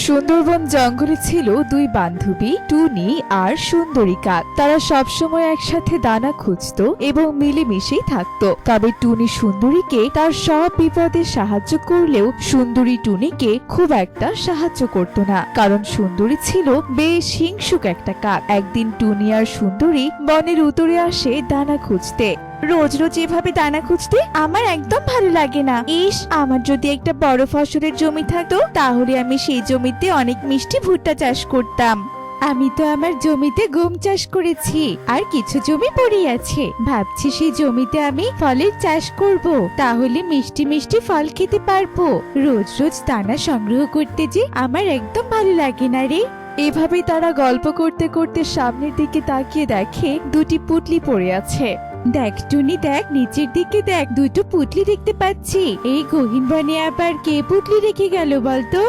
সুন্দরবন জঙ্গলে ছিল দুই বান্ধবী টুনি আর সুন্দরী কাক। তারা সবসময় একসাথে দানা খুঁজতো এবং মিলেমিশেই থাকতো। তবে টুনি সুন্দরীকে তার সব বিপদে সাহায্য করলেও সুন্দরী টুনিকে খুব একটা সাহায্য করত না, কারণ সুন্দরী ছিল বেশ হিংসুক একটা কাক। একদিন টুনি আর সুন্দরী বনের উত্তরে আসে দানা খুঁজতে। রোজ রোজ এভাবে দানা খুঁজতে আমার একদম ভালো লাগে না। ইস, আমার যদি একটা বড় ফসলের জমি থাকতো তাহলে আমি সেই জমিতে অনেক মিষ্টি ভুট্টা চাষ করতাম। আমি তো আমার জমিতে গম চাষ করেছি আর কিছু জমি পড়ে আছে। ভাবছি সেই জমিতে আমি ফলের চাষ করব, তাহলে মিষ্টি মিষ্টি ফল খেতে পারবো। রোজ রোজ দানা সংগ্রহ করতে যে আমার একদম ভালো লাগে না রে। এভাবেই তারা গল্প করতে করতে সামনের দিকে তাকিয়ে দেখে দুটি পুটলি পড়ে আছে। দেখ টুনি, দেখ নিচের দিকে দেখ, দুটো পুটলি দেখতে পাচ্ছি। এই গহীন বনে আবার কে পুটলি রেখে গেল বলতো?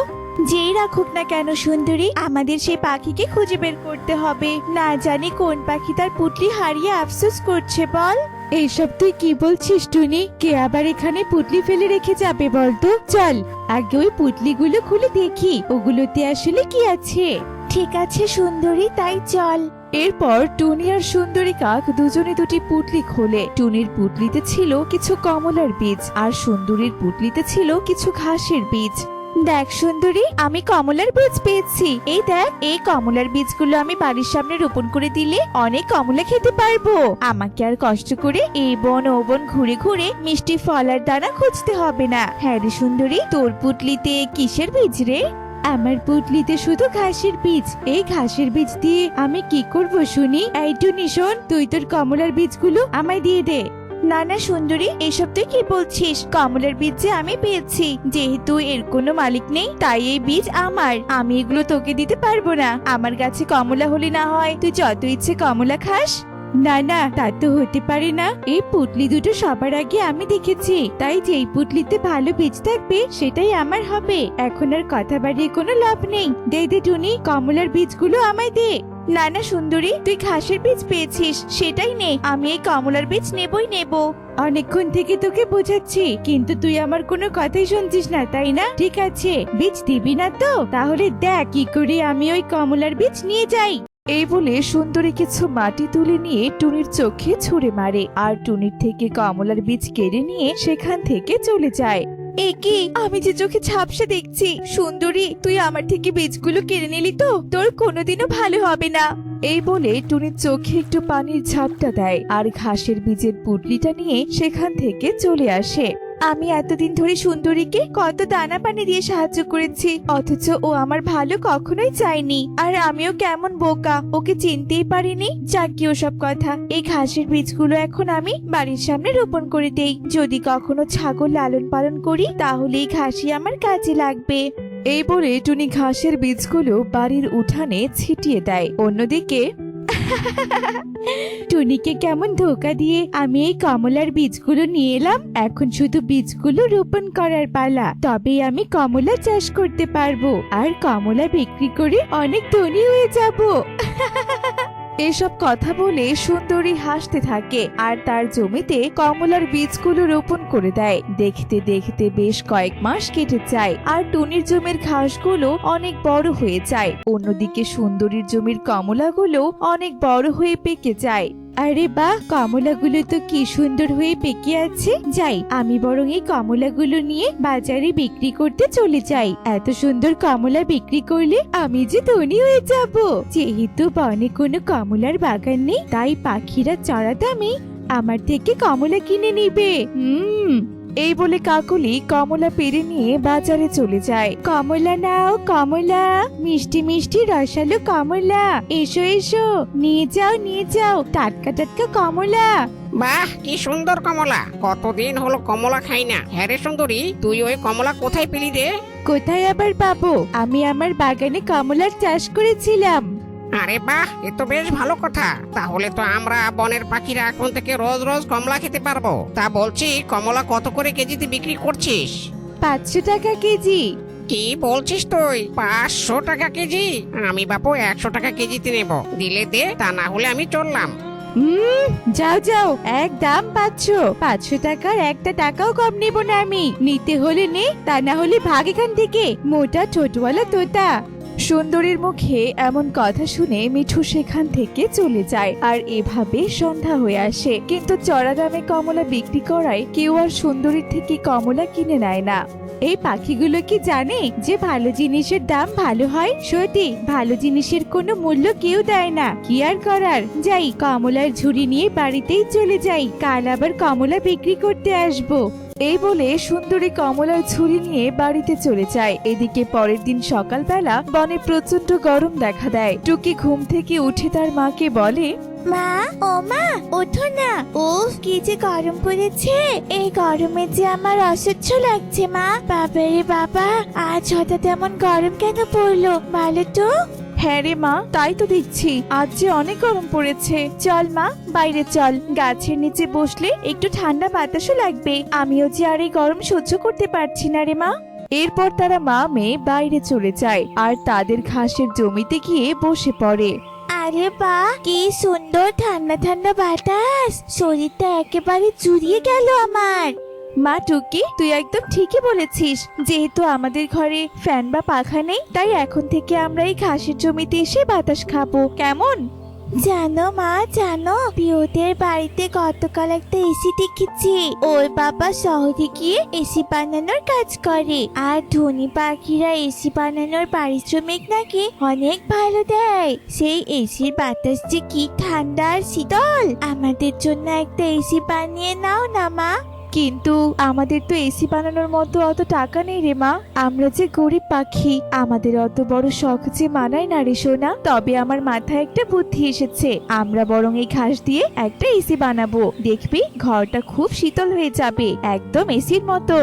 যেই রাখুক না কেন সুন্দরী, আমাদের সেই পাখিকে খুঁজে বের করতে হবে। না জানি কোন পাখি তার পুটলি হারিয়ে আফসোস করছে। বল, এইসব তুই কি বলছিস টুনি? কে আবার এখানে পুটলি ফেলে রেখে যাবে বলতো? চল আগে ওই পুটলিগুলো খুলে দেখি ওগুলোতে আসলে কি আছে। ঠিক আছে সুন্দরী, তাই চল। এরপর টুনি আর সুন্দরী কাক দুজনে দুটি পুটলি খোলে। টুনির পুটলিতে ছিল কিছু কমলার বীজ আর সুন্দরীর পুটলিতে ছিল কিছু ঘাসের বীজ। দেখ সুন্দরী, আমি কমলার বীজ পেয়েছি। এই দেখ, এই কমলার বীজগুলো আমি বাড়ির সামনে রোপণ করে দিলে অনেক কমলা খেতে পারবো। আমাকে আর কষ্ট করে এই বন ও বন ঘুরে ঘুরে মিষ্টি ফল আর দানা খুঁজতে হবে না। হ্যাঁ রে সুন্দরী, তোর পুটলিতে কিসের বীজ রে? আমার পুটলিতে শুধু ঘাসের বীজ। এই ঘাসের বীজ দিয়ে আমি কি করব শুনি? এই টুনি শোন, তুই তোর কমলার বীজগুলো আমায় দিয়ে দে। না না সুন্দরী, এসব তুই কি বলছিস? কমলার বীজ যে আমি পেয়েছি, যেহেতু এর কোনো মালিক নেই তাই এই বীজ আমার। আমি এগুলো তোকে দিতে পারবো না। আমার গাছে কমলা হলে না হয় তুই যত ইচ্ছে কমলা খাস। না না, তা তো হতে পারে না। এই পুটলি দুটো সবার আগে আমি দেখেছি, তাই যেই পুটলিতে ভালো বীজ থাকবে সেটাই আমার হবে। এখন আর কথা বাড়িয়ে কোনো লাভ নেই। দে দে টুনি, কমলার বীজগুলো আমায় দে। না না সুন্দরী, তুই ঘাসের বীজ পেয়েছিস, সেটাই নে। আমি এই কমলার বীজ নেবই নেব। অনেকক্ষণ থেকে তোকে বোঝাচ্ছি, কিন্তু তুই আমার কোনো কথাই শুনছিস না, তাই না? ঠিক আছে, বীজ দিবি না তো? তাহলে দেখ কি করে আমি ওই কমলার বীজ নিয়ে যাই। এই বলে সুন্দরী কিছু মাটি তুলে নিয়ে টুনির চোখে ছুঁড়ে মারে আর টুনির থেকে কমলার বীজ কেড়ে নিয়ে সেখান থেকে চলে যায়। একি, আমি যে চোখে ঝাপসা দেখছি। সুন্দরী, তুই আমার থেকে বীজগুলো কেড়ে নিলি তো? তোর কোনোদিনও ভালো হবে না। এই বলে টুনির চোখে একটু পানির ঝাপটা দেয় আর ঘাসের বীজের পুটলিটা নিয়ে সেখান থেকে চলে আসে। আমি এতদিন ধরে সুন্দরীকে কত দানা পানি দিয়ে সাহায্য করেছি, অথচ ও আমার ভালো কখনোই চায়নি। আর আমিও কেমন বোকা, ওকে চিনতেই পারিনি। যাক কি ওসব কথা। এই ঘাসের বীজগুলো এখন আমি বাড়ির সামনে রোপণ করে দেই। যদি কখনো ছাগল লালন পালন করি তাহলে এই ঘাসই আমার কাজে লাগবে। এই বলে টুনি ঘাসের বীজগুলো বাড়ির উঠানে ছিটিয়ে দেয়। অন্যদিকে টুনিকে কেমন ধোকা দিয়ে আমি এই কমলার বীজগুলো নিয়ে এলাম। এখন শুধু বীজগুলো রোপণ করার পালা, তবেই আমি কমলা চাষ করতে পারবো আর কমলা বিক্রি করে অনেক ধনী হয়ে যাব। এসব কথা বলে সুন্দরী হাসতে থাকে আর তার জমিতে কমলার বীজগুলো রোপণ করে দেয়। দেখতে দেখতে বেশ কয়েক মাস কেটে যায় আর টুনির জমির ঘাসগুলো অনেক বড় হয়ে যায়। অন্যদিকে সুন্দরীর জমির কমলাগুলো অনেক বড় হয়ে পেকে যায়। আরে বাহ, কমলাগুলো তো কি সুন্দর হয়ে পেকে আছে। যাই, আমি বরং এই কমলাগুলো নিয়ে বাজারে বিক্রি করতে চলে যাই। এত সুন্দর কমলা বিক্রি করলে আমি যে ধনী হয়ে যাব। যেহেতু বনে কোনো কমলার বাগান নেই, তাই পাখিরা চড়া দামে আমার থেকে কমলা কিনে নিবে। এই বলে কাকলি কমলা পেড়ে নিয়ে বাজারে চলে যায়। কমলা নাও কমলা, মিষ্টি মিষ্টি রসালো কমলা। এসো এসো, নিয়ে যাও নিয়ে যাও, টাটকা টাটকা কমলা। বাহ, কি সুন্দর কমলা! কতদিন হলো কমলা খাই না। হ্যাঁ রে সুন্দরী, তুই ওই কমলা কোথায় পেলি রে? কোথায় আবার পাবো? আমি আমার বাগানে কমলার চাষ করেছিলাম। আরে বাহ, এ তো বেশ ভালো কথা। তাহলে তো আমরা বনের পাখিরা এখন থেকে রোজ রোজ কমলা খেতে পারবো। তা বলছি, কমলা কত করে কেজিতে বিক্রি করছিস? 500 টাকা কেজি। কি বলছিস তুই? 500 টাকা কেজি? আমি বাপু 100 টাকা কেজিতে নেব। দিলে দে, তা না হলে আমি চললাম। যাও যাও, এক দাম 500 টাকার একটা টাকাও কম নেব না আমি। নিতে হলে নে, তা না হলে ভাগ এখান থেকে, মোটা ছোটওয়ালা তোতা। সুন্দরীর মুখে এমন কথা শুনে মিঠু সেখান থেকে চলে যায়। আর এভাবে সন্ধ্যা হয়ে আসে, কিন্তু চড়া দামে কমলা বিক্রি করায় কেউ আর সুন্দরীর থেকে কমলা কিনে নেয় না। এই পাখিগুলো কি জানে যে ভালো জিনিসের দাম ভালো হয়? সত্যি ভালো জিনিসের কোনো মূল্য কেউ দেয় না। কি আর করার, যাই কমলার ঝুড়ি নিয়ে বাড়িতেই চলে যাই, কাল আবার কমলা বিক্রি করতে আসবো। এই বলে সুন্দরী কমলার ঝুড়ি নিয়ে বাড়িতে চলে যায়। এদিকে পরের দিন সকালবেলা বনে প্রচন্ড গরম দেখা দেয়। টুকি ঘুম থেকে উঠে তার মাকে বলে, মা, ও মা, ওঠো না। উফ, কি যে গরম পড়েছে। এই গরমে যে আমার অসহ্য লাগছে মা। বাবারে বাবা, আজ হঠাৎ এমন গরম কেন পড়লো বলো তো? হ্যাঁ রে মা, তাই তো দেখছি, আজ যে অনেক গরম পড়েছে। চল মা, বাইরে চল, গাছের নিচে বসলে একটু ঠান্ডা বাতাসও লাগবে। আমিও যে আর এই গরম সহ্য করতে পারছি না রে মা। এরপর তারা মা মেয়ে বাইরে চলে যায় আর তাদের ঘাসের জমিতে গিয়ে বসে পড়ে। আরে বাহ, কি সুন্দর ঠান্ডা ঠান্ডা বাতাস, শরীরটা একেবারে জুড়িয়ে গেল আমার। মা টুকি, তুই একদম ঠিকই বলেছিস। যেহেতু আমাদের ঘরে ফ্যান বা পাখা নেই, তাই এখন থেকে আমরা এই ঘাসের জমিতে এসে বাতাস খাবো, কেমন? জানো মা, জানো পিওদের বাড়িতে গতকাল একটা এসি দেখেছি। ওর বাবা শহরে গিয়ে এসি বানানোর কাজ করে, আর ধনী পাখিরা এসি বানানোর পারিশ্রমিক নাকি অনেক ভালো দেয়। সেই এসির বাতাস যে কি ঠান্ডা আর শীতল। আমাদের জন্য একটা এসি বানিয়ে নাও না মা। কিন্তু আমাদের তো এসি বানানোর মতো অত টাকা নেই রে মা। আমরা যে গরিব পাখি, আমাদের অত বড় শখ যে মানায় না রে সোনা। তবে আমার মাথায় একটা বুদ্ধি এসেছে, আমরা বরং এই ঘাস দিয়ে একটা এসি বানাবো। দেখবি ঘরটা খুব শীতল হয়ে যাবে, একদম এসির মতো।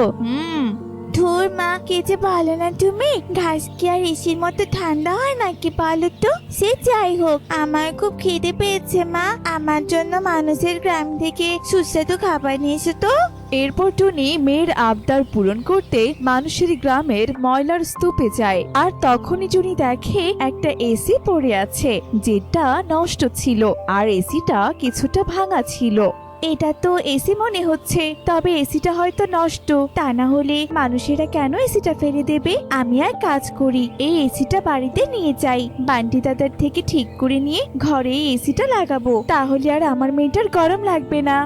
ধুর মা, কে যে ভালো না তুমি। ঘাস কি আর এসির মতো ঠান্ডা হয় নাকি বলো তো? সে যাই হোক, আমার খুব খিদে পেয়েছে মা। আমার জন্য মানুষের গ্রাম থেকে সুস্বাদু খাবার নিয়ে এসো তো। এরপর টুনি মেয়ের আবদার পূরণ করতে মানুষের গ্রামের ময়লার স্তূপে যায়। আর তখনই টুনি দেখে একটা এসি পড়ে আছে, যেটা নষ্ট ছিল আর এসিটা কিছুটা ভাঙা ছিল। এটা তো এসি মনে হচ্ছে, তবে এসিটা হয়তো নষ্ট। তা না হলে মানুষেরা কেন এসিটা ফেলে দেবে? আমি এক কাজ করি, এই এসিটা বাড়িতে নিয়ে যাই, বান্টি দাদার থেকে ঠিক করে নিয়ে ঘরে এই এসিটা লাগাবো। তাহলে আর আমার মেয়েটার গরম লাগবে না।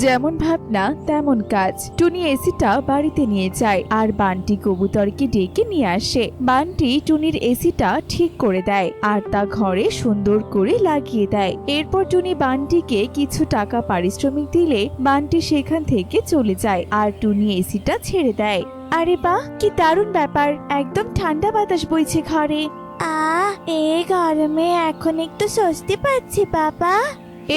যেমন ভাবনা তেমন কাজ। টুনি এসিটা বাড়িতে নিয়ে যায় আর বান্টি কবুতরকে ডেকে নিয়ে আসে। বান্টি টুনির এসিটা ঠিক করে দেয় আর তা ঘরে সুন্দর করে লাগিয়ে দেয়। এরপর টুনি বান্টিকে কিছু টাকা পারিশ্রমিক দিলে বান্টি সেখান থেকে চলে যায় আর টুনি এসিটা ছেড়ে দেয়। আরে বাহ, কি দারুণ ব্যাপার, একদম ঠান্ডা বাতাস বইছে ঘরে। এই গরমে এখন একটু স্বস্তি পাচ্ছি বাবা।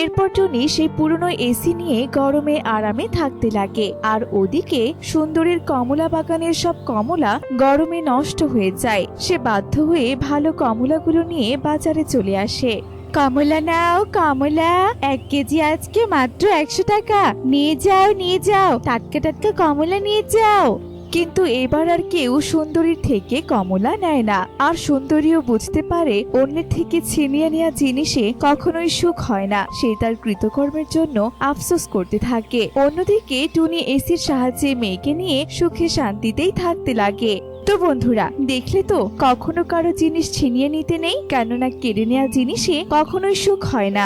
এরপর টুনি সেই পুরনো এসি নিয়ে গরমে আরামে থাকতে লাগে। আর ওদিকে সুন্দরীর কমলা বাগানের সব কমলা গরমে নষ্ট হয়ে যায়। সে বাধ্য হয়ে ভালো কমলাগুলো নিয়ে বাজারে চলে আসে। কমলা নাও কমলা, 1 কেজি আজকে মাত্র 100 টাকা। নিয়ে যাও নিয়ে যাও, টাটকা টাটকা কমলা নিয়ে যাও। কিন্তু এবার আর কেউ সুন্দরীর থেকে কমলা নেয় না। আর সুন্দরীও বুঝতে পারে অন্যের থেকে ছিনিয়ে নেওয়া জিনিসে কখনোই সুখ হয় না। সে তার কৃতকর্মের জন্য আফসোস করতে থাকে। অন্যদিকে টুনি এসির সাহায্যে মেয়েকে নিয়ে সুখে শান্তিতেই থাকতে লাগে। তো বন্ধুরা, দেখলে তো কখনো কারো জিনিস ছিনিয়ে নিতে নেই, কেননা কেড়ে নেওয়া জিনিসে কখনোই সুখ হয় না।